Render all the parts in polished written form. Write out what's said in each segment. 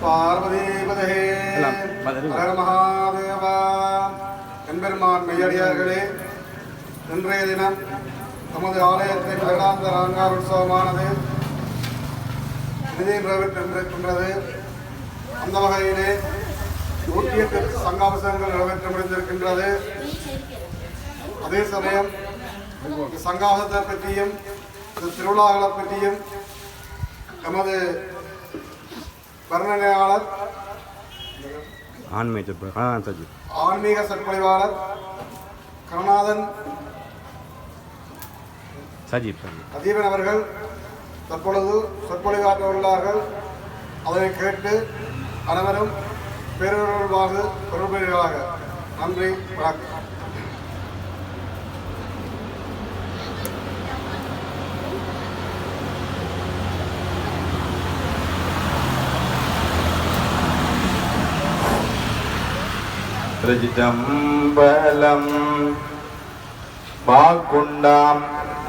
பார்வதீபதே ஹர மகாதேவா. எம்பெருமான் மெய்யடியார்களே, இன்றைய தினம் நமது ஆலயத்தின் வருடாந்த ராங்கார் உற்சவமானது நிதி நிறைவேற்றிருக்கின்றது. அந்த வகையிலே 108 சங்காபிஷேகங்கள் நிறைவேற்ற முடிந்திருக்கின்றது. அதே சமயம் சங்காபிஷேகத்தை பற்றியும் திருவிழாக்களை பற்றியும் நமது வர்ணனையாளர் ஆன்மீக சொற்பொழிவாளர் கருணாதன் சஜீவன் அவர்கள் தற்பொழுது சொற்பொழிவாற்ற உள்ளார்கள். அதனை கேட்டு அனைவரும் பேரொருள்வாக பொருள்பெறுவாக. நன்றி, வணக்கம். திருச்சிற்றம்பலம். வாக்குண்டாம்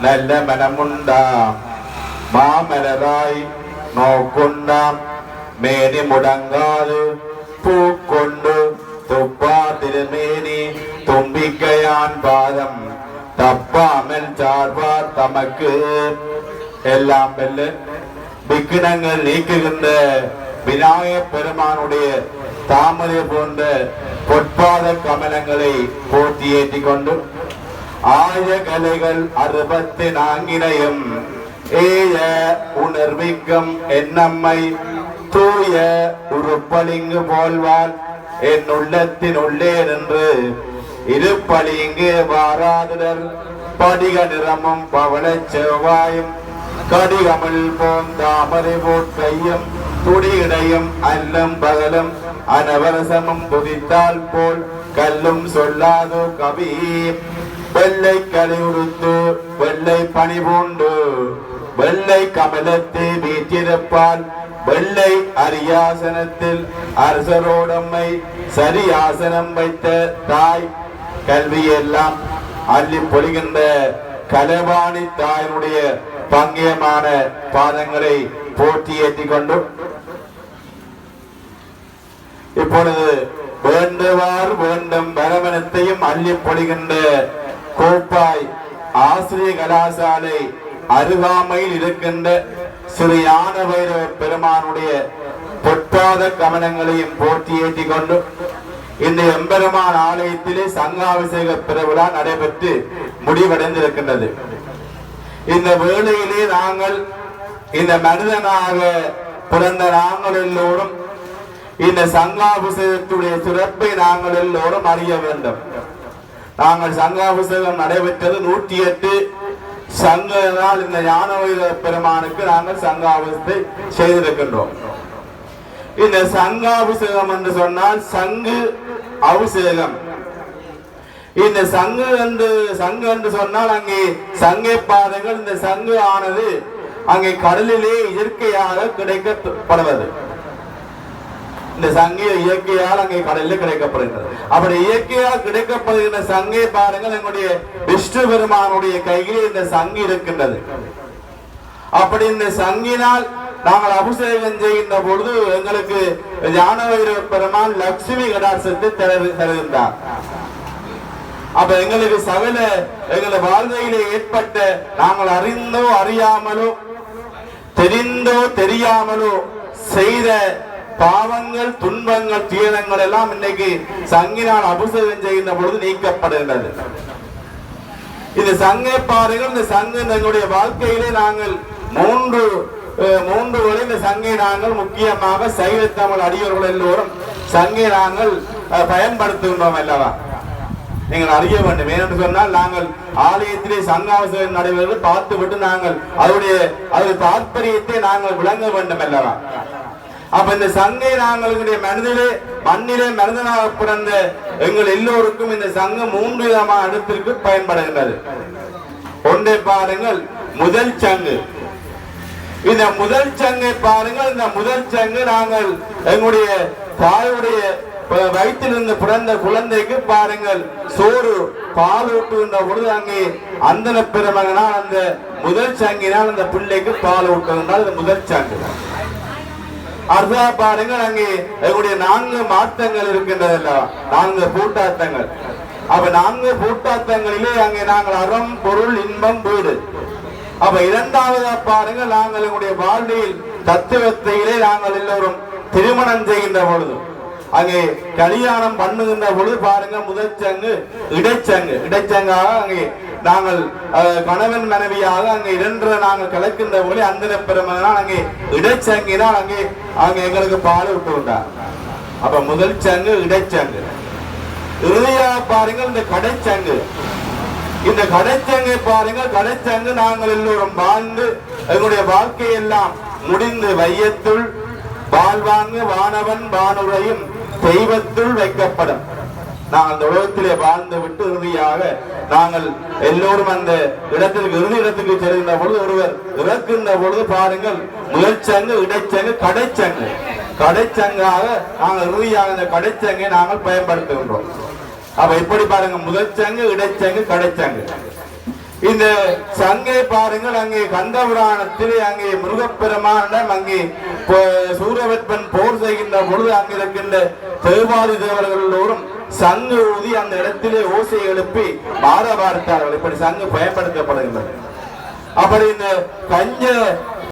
நல்ல மனமுண்டாம் மாமலராய் நோக்குண்டாம் மேனி முடங்காது பூக்கொண்டு துப்பா திருமேனி தும்பிக்கையான் பாதம் தப்பாமல் சார்பார் தமக்கு. எல்லாம் வெல்ல விக்கினங்கள் நீக்குகின்ற விநாயகப் பெருமானுடைய தாமரை போன்ற பொற்பாத கமலங்களை போற்றி ஏற்றிக் கொண்டு ஆய கலைகள் 64 ஏய உணர்விக்கும் என்னம்மை தூய உருப்பளிங்கு போல்வாள் என் உள்ளத்தின் உள்ளே நின்று இருப்பளிங்கு வாராதுடர் படிக நிறமும் பவள செவ்வாயும் கடிகமிழ் போந்தாமரை போட்கையும் துடியிடையும் அல்லும் பகலும் அனவரசமும் துதித்தால் போல் கல்லும் சொல்லாதோ கவி. வெள்ளை கலை உடுத்து வெள்ளை பனி பூண்டு வெள்ளை கமலத்தை வீற்றிருப்பால் வெள்ளை அரியாசனத்தில் அரசரோடம்மை சரியாசனம் வைத்த தாய். கல்வியெல்லாம் அள்ளி பொழிகின்ற கலவாணி தாயினுடைய பங்கியமான பாதங்களை போற்றி ஏற்றிக் கொண்டு இப்பொழுது வேண்டுவார் வேண்டும் வரவனத்தையும் அள்ளி பொழிகின்ற கோப்பாய் ஆசிரிய கலாசாலை அருகாமையில் இருக்கின்ற ஸ்ரீ ஞான வைரவ பெருமானுடைய பொற்பாத கமலங்களையும் போற்றி ஏற்றிக் கொண்டு இந்த எம்பெருமான் ஆலயத்திலே சங்காபிஷேக பெருவிழா நடைபெற்று முடிவடைந்திருக்கின்றது. இந்த வேளையிலே நாங்கள் இந்த மனிதனாக பிறந்த நாங்கள் எல்லோரும் இந்த சங்காபிஷேகத்துடைய சிறப்பை நாங்கள் எல்லோரும் அறிய வேண்டும். நாங்கள் சங்காபிஷேகம் நடைபெற்றது 108 சங்கனால் இந்த ஞான வைரவ பெருமானுக்கு நாங்கள் சங்காபிஷேகத்தை செய்திருக்கின்றோம். இந்த சங்காபிஷேகம் என்று சொன்னால் சங்கு அபிஷேகம். இந்த சங்கு என்று சொன்னால் அங்கே சங்கை பாதைகள். இந்த சங்கு ஆனது அங்கே கடலிலே இயற்கையாக கிடைக்கப்படுவது. இந்த சங்கை இயற்கையால் அங்கே கடலில் கிடைக்கப்படுகிறது. அப்படி இயற்கையால் கிடைக்கப்படுகின்ற சங்கை பாருங்கள், எங்களுடைய விஷ்ணு பெருமானுடைய கையிலே இந்த சங்கு இருக்கின்றது. அப்படி இந்த சங்கினால் நாங்கள் அபிஷேகம் செய்கின்ற பொழுது எங்களுக்கு ஞான வைரவ பெருமான் லட்சுமி கடாட்சத்தை தருகின்றார். அப்ப எங்களுக்கு சகல எங்களை வாழ்க்கையிலே ஏற்பட்ட நாங்கள் அறிந்தோ அறியாமலோ தெரிந்தோ தெரியாமலோ செய்த பாவங்கள் துன்பங்கள் தீரங்கள் எல்லாம் இன்னைக்கு சங்கினால் அபிஷேகம் செய்கின்ற பொழுது நீக்கப்படுகின்றது. இந்த சங்கை பாருங்கள். இந்த சங்கு எங்களுடைய வாழ்க்கையிலே நாங்கள் மூன்று வரை இந்த சங்கை நாங்கள் முக்கியமாக சைவ தமிழ் அடியோர்கள் எல்லோரும் சங்கை நாங்கள் பயன்படுத்துகின்றோம் அல்லவா? நீங்கள் அறிய வேண்டும். ஏனென்று சொன்னால் நாங்கள் ஆலயத்திலே சங்காபிஷேகம் நடைபெறுவது பார்த்துவிட்டு நாங்கள் அதனுடைய தாற்பயத்தை நாங்கள் விளங்க வேண்டும் அல்லவா? அப்ப இந்த சங்கை நாங்களுடைய மண்ணிலே மனிதனாக பிறந்த எங்கள் எல்லோருக்கும் இந்த சங்கம் 3 விதமான இடத்திற்கு பயன்படுகின்றது. ஒன்றை பாருங்கள், முதல் சங்கு. இந்த முதல் சங்கை பாருங்கள். இந்த முதல் சங்கு நாங்கள் எங்களுடைய தாயுடைய வயிற்றிலிருந்து பிறந்த குழந்தைக்கு பாருங்கள் சோறு பால் ஊட்டுகின்ற பொழுது அங்கே அந்தன பெருமகனால் அந்த முதல் சங்கினால் அந்த பிள்ளைக்கு பால் ஊட்டுகின்றால் இந்த முதல் சங்கு. அடுத்த பாருங்கள் அங்கே எங்களுடைய 4 மாற்றங்கள் இருக்கின்றதல்ல, 4 பூட்டாத்தங்கள். அப்ப 4 பூட்டாத்தங்களிலே அங்கே நாங்கள் அறம், பொருள், இன்பம், வீடு. அப்ப இரண்டாவதா பாருங்கள், நாங்கள் எங்களுடைய வாழ்வில் தத்துவத்திலே நாங்கள் எல்லோரும் திருமணம் செய்கின்ற பொழுது, அங்கே கல்யாணம் பண்ணுகின்ற பொழுது பாருங்க, முதல் சங்கு இடைச்சங்கு. இடைச்சங்காக அங்கே நாங்கள் கணவன் மனைவியாக அங்கே 2 நாங்கள் கலக்கின்ற போது அந்த பெருமனால் அங்கே இடைச்சங்கினால் அங்கே அங்கே எங்களுக்கு பால் விட்டுவிட்டார். அப்ப முதல் சங்கு இடைச்சங்கு. இறுதியாக பாருங்கள் இந்த கடைச்சங்கு. இந்த கடைச்சங்கை பாருங்கள், கடைச்சங்கு நாங்கள் எல்லோரும் வாழ்ந்து எங்களுடைய வாழ்க்கையெல்லாம் முடிந்து வையத்துள் வாழ்வாங்கு வானவன் வானுரையும் தெய்வத்துள் வைக்கப்படும். நாங்கள் அந்த உலகத்திலே வாழ்ந்து விட்டு இறுதியாக நாங்கள் எல்லோரும் அந்த இடத்திற்கு இறுதி இடத்துக்கு செல்கின்ற பொழுது ஒருவர் இறக்கின்ற பொழுது பாருங்கள், முதல் சங்கு இடைச்சங்கு கடைச்சங்கு. கடைச்சங்காக நாங்கள் இறுதியாக இந்த கடைச்சங்கை நாங்கள் பயன்படுத்துகின்றோம். அப்ப இப்படி பாருங்க, முதல் சங்கு இடைச்சங்கு கடைச்சங்கு. இந்த சங்கை பாருங்கள், அங்கே கந்தபுராணத்திலே அங்கே முருகப்பெருமானிடம் அங்கே சூரவெப்பன் போர் செய்கின்ற பொழுது அங்கே இருக்கின்ற தேவாதி தேவர்கள் எல்லோரும் சங்கு ஊதி அந்த இடத்திலே ஓசை எழுப்பி மாற பார்த்தார்கள். இப்படி சங்கு பயன்படுத்தப்படுகின்றது. அப்படி இந்த